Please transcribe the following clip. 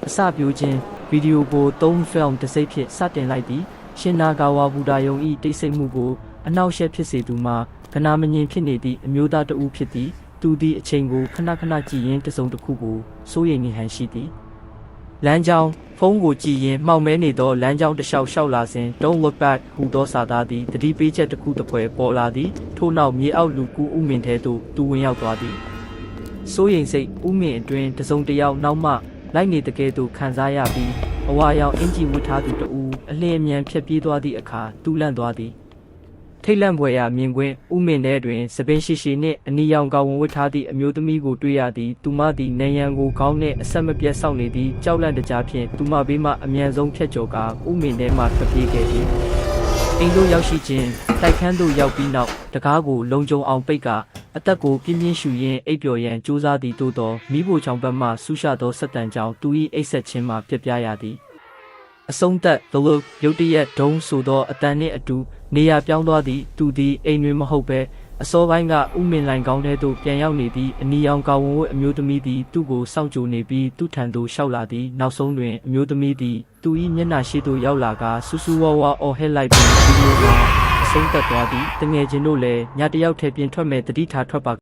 အစပြိုးခြင်းဗီဒီယိုကို3 film တစ်စိတ်ဖြင့်စတင်လိုက်သည်ရှင်နာဂါဝါဘူဒါယုံ၏တိတ်ဆိတ်မှုကိုအနောက်ရှက်ဖြစ်စေသူမှာကနာမငြင်ဖြစ်နေသည့်အမျိုးသားတဦးဖြစ်သည်သူသည်အချိန်ကိုခဏခဏကြည့်ရင်းတစုံတစ်ခုကိုစိုးရိမ်နေဟန်ရှိသည်လမ်းကြောင်းဖုန်းကိုကြည့်ရင်မှောက်မဲနေသောလမ်းကြောင်းတစ်လျှောက်လျှောက်လာစဉ် Don't look back ဟူသောစာသားသည်တတိပေးချက်တစ်ခုတစ်ဖွဲပေါ်လာသည်ထို့နောက်မြေအောက်လူကူဥမင်ထဲသို့သူဝင်ရောက်သွားသည်စိုးရိမ်စိတ်ဥမင်အတွင်တစုံတစ်ယောက်နောက်မှလိုက်နေတကယ်သို့ခံစားရပြီးအဝါရောင်အင်ဂျီဝတ်ထားသူတဦးအလင်းအမြန်ဖြတ်ပြေးသွားသည့်အခါတူးလန့်သွားသည်ထိတ်လန့်ဖွယ်ရာမြင်ကွင်းဥမင်ထဲတွင်စပင်းရှိရှိနှင့်အနီရောင်ကောင်ဝတ်ထားသည့်အမျိုးသမီးကိုတွေ့ရသည်သူမသည်နေရန်ကိုခေါင်းနှင့်အဆက်မပြတ်ဆောက်နေသည်ကြောက်လန့်တကြားဖြင့်သူမဘေးမှအမြန်ဆုံးဖြတ်ကျော်ကာဥမင်ထဲမှထွက်ပြေးခဲ့သည်အိမ်သို့ရောက်ရှိခြင်းတိုက်ခန်းသို့ရောက်ပြီးနောက်တကားကိုလုံခြုံအောင်ပိတ်ကာအသက်ကိုပြင်းပြင်းရှူရင်းအိပ်ပျော်ရန်ကြိုးစားသည်သို့သောမိဖို့ချောင်ဘက်မှဆူရှသောစက်တန်ကြောင့်သူ၏အိပ်ဆက်ခြင်းမှပြက်ပြားရသည်အဆုံးသက် The Look ရုတ်တရက်ဒုံးဆိုသောအတန်နှင့်အတူနေရာပြောင်းသွားသည်သူသည်အိမ်တွင်မဟုတ်ဘဲအစောပိုင်းကဥမင်လိုင်ကောင်းထဲသို့ပြန်ရောက်နေသည့်အနီရောင်ကောင်ဝတ်အမျိုးသမီးသည်သူ့ကိုစောင့်ကြိုနေပြီးသူ့ထံသို့လျှောက်လာသည်နောက်ဆုံးတွင်အမျိုးသမီးသည်သူ၏မျက်နှာရှိသို့ရောက်လာကာဆူဆူဝါဝါအော်ဟစ်လိုက်ပြီးဗီဒီယိုကအဆုံးသက်သွားသည်တငယ်ချင်းတို့လည်းညတယောက်ထဲပြင်ထွက်မဲ့တတိထားထွက်ပါ